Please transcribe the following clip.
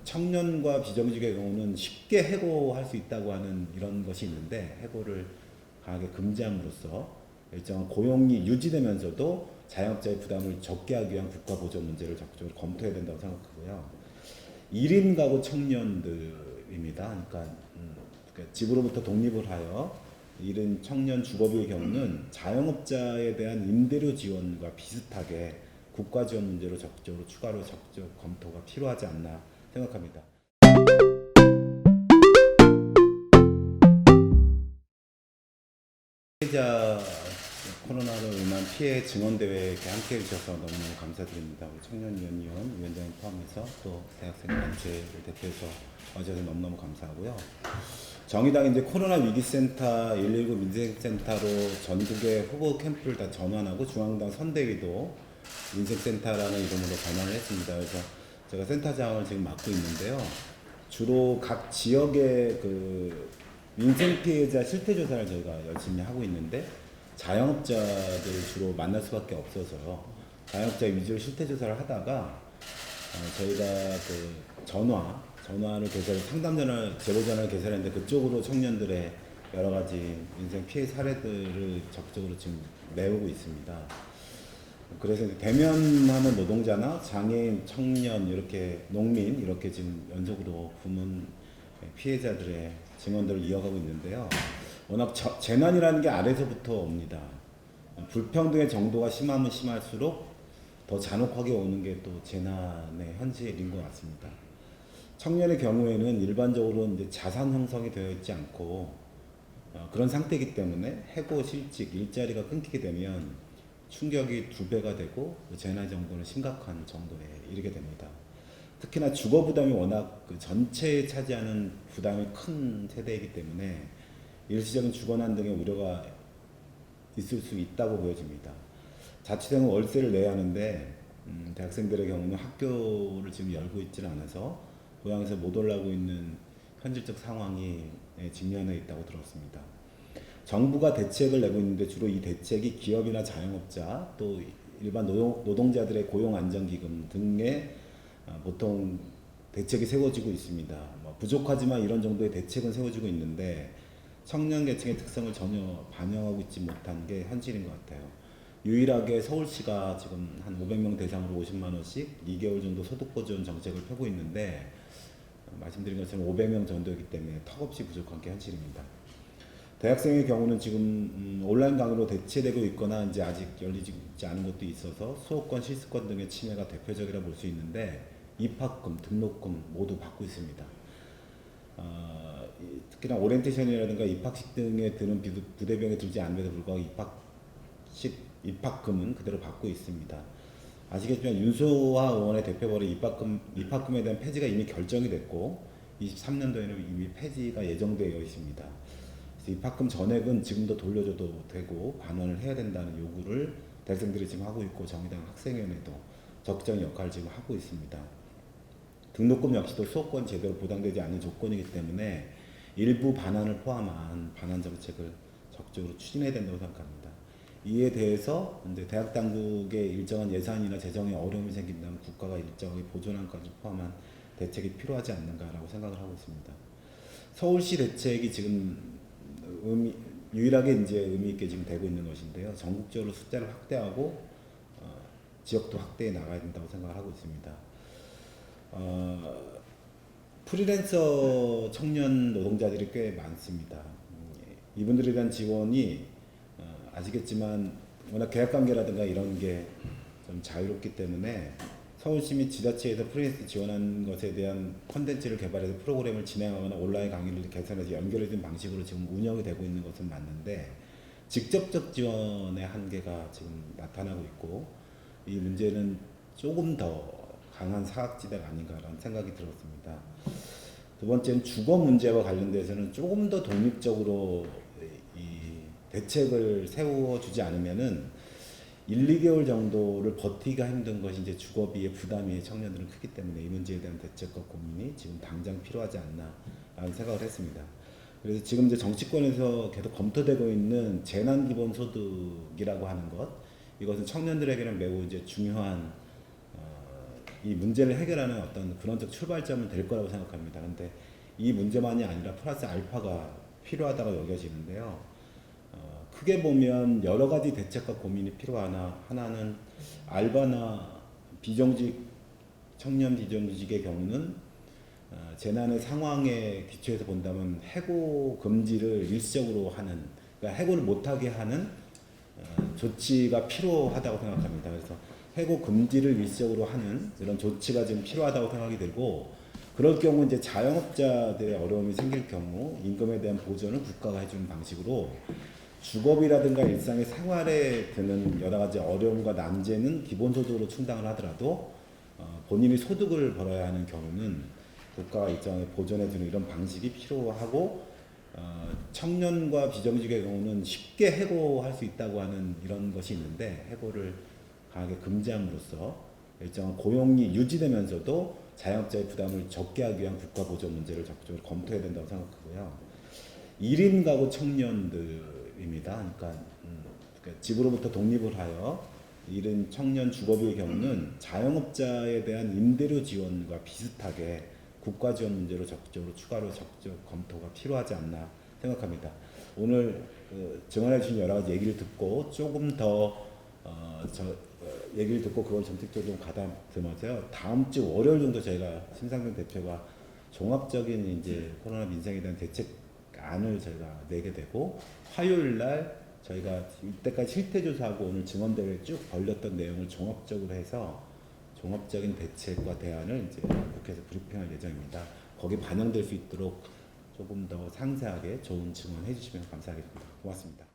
청년과 비정규직의 경우는 쉽게 해고할 수 있다고 하는 이런 것이 있는데 해고를 강하게 금지함으로써 일정한 고용이 유지되면서도 자영업자의 부담을 적게 하기 위한 국가 보조 문제를 적극적으로 검토해야 된다고 생각하고요. 1인 가구 청년들입니다. 그러니까 집으로부터 독립을 하여 1인 청년 주거비의 경우는 자영업자에 대한 임대료 지원과 비슷하게 국가 지원 문제로 적극적으로 추가로 적극적 검토가 필요하지 않나 생각합니다. 피해자 코로나로 인한 피해 증언대회에 함께 해주셔서 너무너무 감사드립니다. 우리 청년위원회원 위원장님 포함해서 또 대학생 단체를 대표해서 와주셔서 너무너무 감사하고요. 정의당이 이제 코로나 위기센터 119 민생센터로 전국의 후보 캠프를 다 전환하고 중앙당 선대위도 민생센터라는 이름으로 전환을 했습니다. 그래서 제가 센터장을 지금 맡고 있는데요. 주로 각 지역의 그 민생 피해자 실태 조사를 저희가 열심히 하고 있는데 자영업자들 주로 만날 수밖에 없어서 자영업자 위주로 실태 조사를 하다가 저희가 그 전화를 개설, 상담 전화, 제보 전화를 개설했는데 그쪽으로 청년들의 여러 가지 인생 피해 사례들을 적극적으로 지금 내오고 있습니다. 그래서 대면하는 노동자나 장애인, 청년, 이렇게 농민 이렇게 지금 연속으로 부문 피해자들의 증언들을 이어가고 있는데요. 워낙 재난이라는 게 아래서부터 옵니다. 불평등의 정도가 심하면 심할수록 더 잔혹하게 오는 게 또 재난의 현실인 것 같습니다. 청년의 경우에는 일반적으로 이제 자산 형성이 되어 있지 않고 그런 상태이기 때문에 해고, 실직, 일자리가 끊기게 되면 충격이 2배가 되고 재난 정도는 심각한 정도에 이르게 됩니다. 특히나 주거 부담이 워낙 그 전체에 차지하는 부담이 큰 세대이기 때문에 일시적인 주거난 등의 우려가 있을 수 있다고 보여집니다. 자취생은 월세를 내야 하는데 대학생들의 경우는 학교를 지금 열고 있지는 않아서 고향에서 못 올라오고 있는 현실적 상황이 직면해 있다고 들었습니다. 정부가 대책을 내고 있는데 주로 이 대책이 기업이나 자영업자 또 일반 노동자들의 고용안정기금 등에 보통 대책이 세워지고 있습니다. 부족하지만 이런 정도의 대책은 세워지고 있는데 청년 계층의 특성을 전혀 반영하고 있지 못한 게 현실인 것 같아요. 유일하게 서울시가 지금 한 500명 대상으로 50만 원씩 2개월 정도 소득보전 정책을 펴고 있는데 말씀드린 것처럼 500명 정도이기 때문에 턱없이 부족한 게 현실입니다. 대학생의 경우는 지금 온라인 강의로 대체되고 있거나 이제 아직 열리지 않은 것도 있어서 수업권, 실습권 등의 침해가 대표적이라 볼 수 있는데 입학금, 등록금 모두 받고 있습니다. 특히나 오리엔테이션이라든가 입학식 등에 드는 부대비용이 들지 않음에도 불구하고 입학금은 그대로 받고 있습니다. 아시겠지만 윤소화 의원의 대표벌의 입학금에 대한 폐지가 이미 결정이 됐고 23년도에는 이미 폐지가 예정되어 있습니다. 그래서 입학금 전액은 지금도 돌려줘도 되고 반환을 해야 된다는 요구를 대학생들이 지금 하고 있고 정의당 학생위원회도 적극적인 역할을 지금 하고 있습니다. 등록금 역시도 수업권 제대로 보장되지 않는 조건이기 때문에 일부 반환을 포함한 반환 정책을 적극적으로 추진해야 된다고 생각합니다. 이에 대해서 이제 대학 당국의 일정한 예산이나 재정에 어려움이 생긴다면 국가가 일정하게 보존안까지 포함한 대책이 필요하지 않는가라고 생각을 하고 있습니다. 서울시 대책이 지금 유일하게 이제 의미 있게 지금 되고 있는 것인데요. 전국적으로 숫자를 확대하고 지역도 확대해 나가야 된다고 생각을 하고 있습니다. 프리랜서 청년 노동자들이 꽤 많습니다. 이분들에 대한 지원이 아시겠지만 워낙 계약관계라든가 이런 게 좀 자유롭기 때문에 서울시 및 지자체에서 프리랜서 지원하는 것에 대한 콘텐츠를 개발해서 프로그램을 진행하거나 온라인 강의를 개선해서 연결해준 방식으로 지금 운영이 되고 있는 것은 맞는데 직접적 지원의 한계가 지금 나타나고 있고 이 문제는 조금 더 강한 사각지대가 아닌가라는 생각이 들었습니다. 두 번째는 주거 문제와 관련돼서는 조금 더 독립적으로 이 대책을 세워주지 않으면은 1, 2개월 정도를 버티기가 힘든 것이 이제 주거비의 부담이 청년들은 크기 때문에 이 문제에 대한 대책과 고민이 지금 당장 필요하지 않나라는 생각을 했습니다. 그래서 지금 이제 정치권에서 계속 검토되고 있는 재난기본소득이라고 하는 것, 이것은 청년들에게는 매우 이제 중요한 이 문제를 해결하는 어떤 근원적 출발점은 될 거라고 생각합니다. 그런데 이 문제만이 아니라 플러스 알파가 필요하다고 여겨지는데요. 크게 보면 여러 가지 대책과 고민이 필요하나 하나는 알바나 비정직 청년 비정직의 경우는 재난의 상황에 기초해서 본다면 해고 금지를 일시적으로 하는 그러니까 해고를 못하게 하는 조치가 필요하다고 생각합니다. 그래서 해고 금지를 일시적으로 하는 이런 조치가 좀 필요하다고 생각이 들고 그럴 경우 이제 자영업자들의 어려움이 생길 경우 임금에 대한 보전을 국가가 해주는 방식으로 주거비라든가 일상의 생활에 드는 여러 가지 어려움과 난제는 기본소득으로 충당을 하더라도 본인이 소득을 벌어야 하는 경우는 국가가 일정하게 보전해주는 이런 방식이 필요하고 청년과 비정직의 경우는 쉽게 해고할 수 있다고 하는 이런 것이 있는데 해고를 강하게 금지함으로써 일정한 고용이 유지되면서도 자영업자의 부담을 적게 하기 위한 국가 보전 문제를 적극적으로 검토해야 된다고 생각하고요. 1인 가구 청년들입니다. 그러니까 집으로부터 독립을 하여 1인 청년 주거비의 경우는 자영업자에 대한 임대료 지원과 비슷하게 국가 지원 문제로 적극적으로 추가로 적극적 검토가 필요하지 않나 생각합니다. 오늘 증언해 주신 여러 가지 얘기를 듣고 조금 더 얘기를 듣고 그걸 정책적으로 좀 가다듬어서요. 다음 주 월요일 정도 저희가 심상정 대표가 종합적인 이제 코로나 민생에 대한 대책안을 저희가 내게 되고 화요일 날 저희가 이때까지 실태조사하고 오늘 증언대회 쭉 벌렸던 내용을 종합적으로 해서 종합적인 대책과 대안을 이제 국회에서 브리핑할 예정입니다. 거기 반영될 수 있도록 조금 더 상세하게 좋은 증언해 주시면 감사하겠습니다. 고맙습니다.